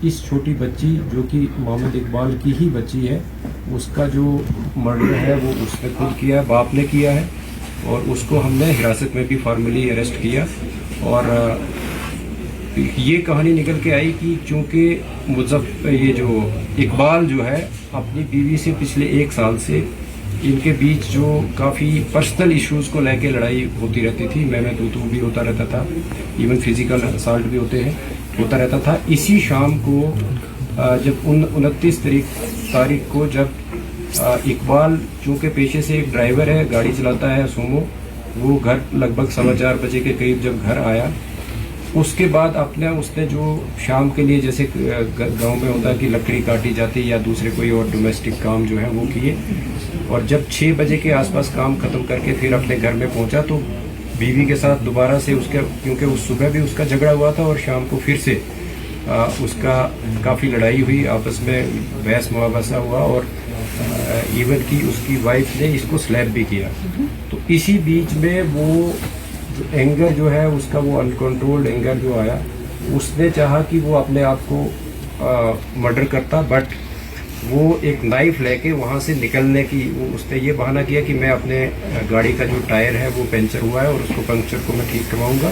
इस छोटी बच्ची जो कि मोहम्मद इकबाल की ही बच्ची है, उसका जो मर्डर है वो उसने खुद किया है, बाप ने किया है। और उसको हमने हिरासत में भी फॉर्मली अरेस्ट किया। और ये कहानी निकल के आई कि चूँकि ये जो इकबाल जो है अपनी बीवी से पिछले 1 साल से इनके बीच जो काफ़ी पर्सनल इश्यूज़ को लेके लड़ाई होती रहती थी, मैं तू भी होता रहता था, इवन फिजिकल असल्ट भी होता रहता था। इसी शाम को जब 29 तारीख को जब इकबाल चूँकि पेशे से एक ड्राइवर है, गाड़ी चलाता है सोमो, वो घर लगभग 4:15 बजे के करीब जब घर आया, उसके बाद उसने जो शाम के लिए जैसे गांव में होता है कि लकड़ी काटी जाती है या दूसरे कोई और डोमेस्टिक काम जो है वो किए। और जब 6 बजे के आसपास काम खत्म करके फिर अपने घर में पहुंचा तो बीवी के साथ दोबारा से क्योंकि उस सुबह भी उसका झगड़ा हुआ था और शाम को फिर से उसका काफ़ी लड़ाई हुई, आपस में बहस मुआवजा हुआ और इवन की उसकी वाइफ ने इसको स्लैप भी किया। तो इसी बीच में वो जो एंगर जो है उसका, वो अनकंट्रोल्ड एंगर जो आया, उसने चाहा कि वो अपने आप को मर्डर करता, बट वो एक नाइफ लेके वहाँ से निकलने की उसने ये बहाना किया कि मैं अपने गाड़ी का जो टायर है वो पंचर हुआ है और उसको पंक्चर को मैं ठीक करवाऊंगा।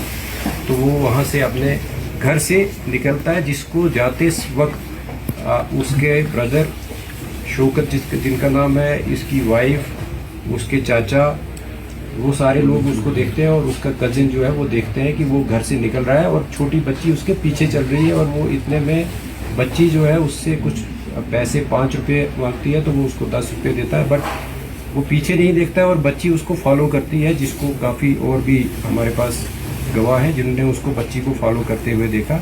तो वो वहाँ से अपने घर से निकलता है, जिसको जाते वक्त उसके ब्रदर शौकत जिनका नाम है, इसकी वाइफ, उसके चाचा, वो सारे लोग उसको देखते हैं और उसका कजिन जो है वो देखते हैं कि वो घर से निकल रहा है और छोटी बच्ची उसके पीछे चल रही है। और वो इतने में बच्ची जो है उससे कुछ पैसे 5 रुपये मांगती है तो वो उसको 10 रुपये देता है, बट वो पीछे नहीं देखता है और बच्ची उसको फॉलो करती है, जिसको काफ़ी और भी हमारे पास गवाह हैं जिन्होंने उसको बच्ची को फॉलो करते हुए देखा।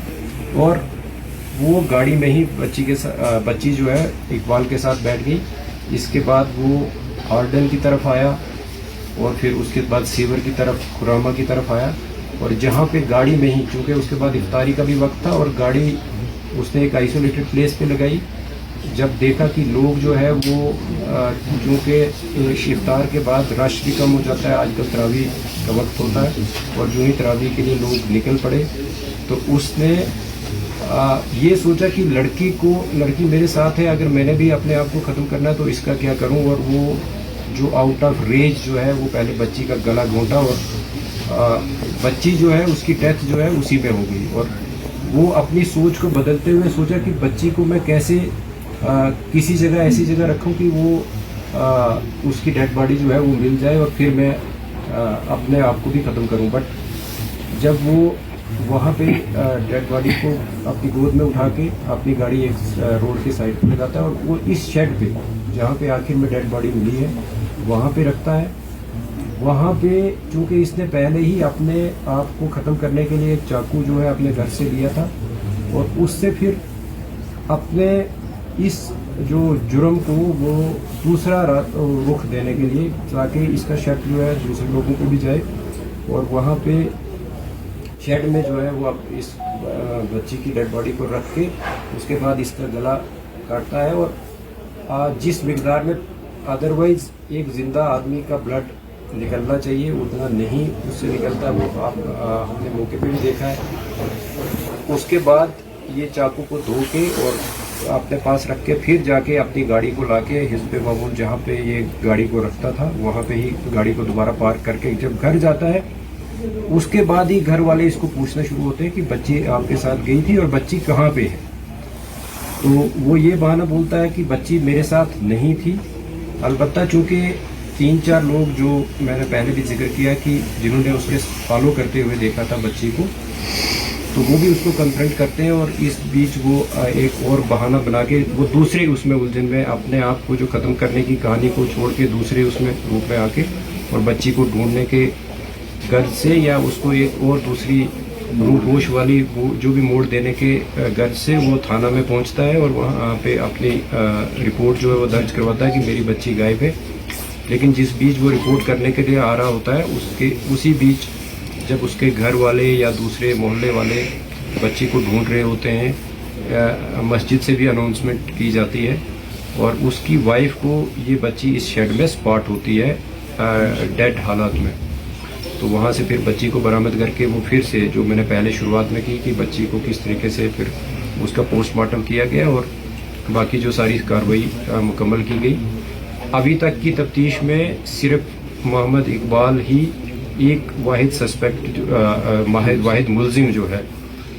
और वो गाड़ी में ही बच्ची जो है इकबाल के साथ बैठ गई। इसके बाद वो हार्डन की तरफ आया और फिर उसके बाद सीवर की तरफ, खुरामा की तरफ आया। और जहाँ पे गाड़ी में ही, चूँकि उसके बाद इफ्तारी का भी वक्त था और गाड़ी उसने एक आइसोलेटेड प्लेस पे लगाई। जब देखा कि लोग जो है वो चूँकि इफ्तार के बाद रश भी कम हो जाता है, आजकल तरावी का वक्त होता है और जो ही तरावी के लिए लोग निकल पड़े, तो उसने ये सोचा कि लड़की मेरे साथ है, अगर मैंने भी अपने आप को ख़त्म करना है तो इसका क्या करूं। और वो जो आउट ऑफ रेज जो है वो पहले बच्ची का गला घोंटा और बच्ची जो है उसकी डेथ जो है उसी में हो गई। और वो अपनी सोच को बदलते हुए सोचा कि बच्ची को मैं कैसे किसी जगह, ऐसी जगह रखूं कि वो उसकी डेड बॉडी जो है वो मिल जाए और फिर मैं अपने आप को भी ख़त्म करूं। बट जब वो वहाँ पे डेड बॉडी को अपनी गोद में उठा के अपनी गाड़ी एक रोड के साइड पे लगाता है और वो इस शेड पे जहाँ पे आखिर में डेड बॉडी मिली है वहाँ पे रखता है। वहाँ पे चूँकि इसने पहले ही अपने आप को ख़त्म करने के लिए चाकू जो है अपने घर से लिया था और उससे फिर अपने इस जो जुर्म को वो दूसरा रुख देने के लिए, ताकि इसका शक जो है दूसरे लोगों को भी जाए। और वहाँ पे शेड में जो है वो अब इस बच्ची की डेड बॉडी को रख के उसके बाद इसका गला काटता है। और जिस मिकदार में अदरवाइज एक जिंदा आदमी का ब्लड निकलना चाहिए उतना नहीं उससे निकलता, वो हमने मौके पे भी देखा है। उसके बाद ये चाकू को धो के और अपने पास रख के फिर जाके अपनी गाड़ी को लाके हिस्बे मामूल जहाँ पे ये गाड़ी को रखता था वहाँ पे ही गाड़ी को दोबारा पार्क करके जब घर जाता है, उसके बाद ही घर वाले इसको पूछना शुरू होते हैं कि बच्ची आपके साथ गई थी और बच्ची कहाँ पे है। तो वो ये बहाना बोलता है कि बच्ची मेरे साथ नहीं थी। अलबत्ता चूँकि 3-4 लोग जो मैंने पहले भी जिक्र किया कि जिन्होंने उसके फॉलो करते हुए देखा था बच्ची को, तो वो भी उसको कन्फ्रंट करते हैं। और इस बीच वो एक और बहाना बना के वो दूसरे उसमें उलझन में अपने आप को जो ख़त्म करने की कहानी को छोड़ के दूसरे उसमें रूप में आके और बच्ची को ढूंढने के गर्ज से या उसको एक और दूसरी रूह होश वाली वो जो भी मोड़ देने के गर्ज से वो थाना में पहुंचता है और वहाँ पे अपनी रिपोर्ट जो है वो दर्ज करवाता है कि मेरी बच्ची गायब है। लेकिन जिस बीच वो रिपोर्ट करने के लिए आ रहा होता है उसी बीच जब उसके घर वाले या दूसरे मोहल्ले वाले बच्ची को ढूंढ रहे होते हैं, मस्जिद से भी अनाउंसमेंट की जाती है और उसकी वाइफ को ये बच्ची इस शेड में स्पॉट होती है डेड हालात में। तो वहाँ से फिर बच्ची को बरामद करके वो फिर से जो मैंने पहले शुरुआत में की कि बच्ची को किस तरीके से फिर उसका पोस्टमार्टम किया गया और बाकी जो सारी कार्रवाई मुकम्मल की गई। अभी तक की तफ्तीश में सिर्फ मोहम्मद इकबाल ही एक वाहिद सस्पेक्ट वाहिद मुलजिम जो है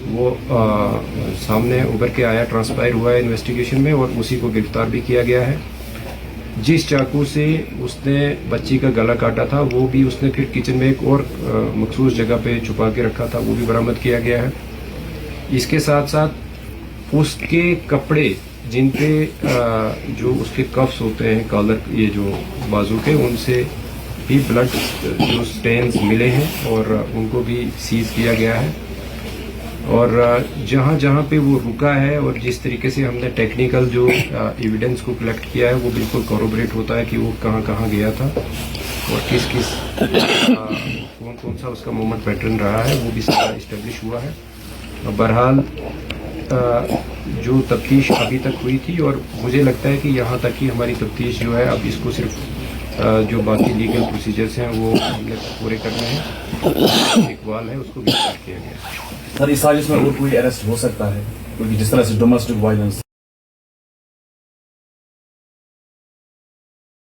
वो सामने उभर के आया, ट्रांसपायर हुआ है इन्वेस्टिगेशन में, और उसी को गिरफ्तार भी किया गया है। जिस चाकू से उसने बच्ची का गला काटा था वो भी उसने फिर किचन में एक और मखसूस जगह पे छुपा के रखा था, वो भी बरामद किया गया है। इसके साथ साथ उसके कपड़े जिन पे जो उसके कफ्स होते हैं, कॉलर, ये जो बाजू के, उनसे भी ब्लड जो स्टेन्स मिले हैं और उनको भी सीज किया गया है। और जहाँ जहाँ पे वो रुका है और जिस तरीके से हमने टेक्निकल जो एविडेंस को कलेक्ट किया है वो बिल्कुल कॉरोबरेट होता है कि वो कहाँ कहाँ गया था और किस किस कौन कौन सा उसका मूवमेंट पैटर्न रहा है, वो भी सारा इस्टेब्लिश हुआ है। बहरहाल जो तफ्तीश अभी तक हुई थी, और मुझे लगता है कि यहाँ तक की हमारी तफ्तीश जो है, अब इसको सिर्फ जो बाकी लीगल प्रोसीजर्स हैं वो हमने पूरे करने हैं। इकबाल है उसको गिरफ्तार किया गया। सर इस साजिश में और कोई अरेस्ट हो सकता है, क्योंकि जिस तरह से डोमेस्टिक वायलेंस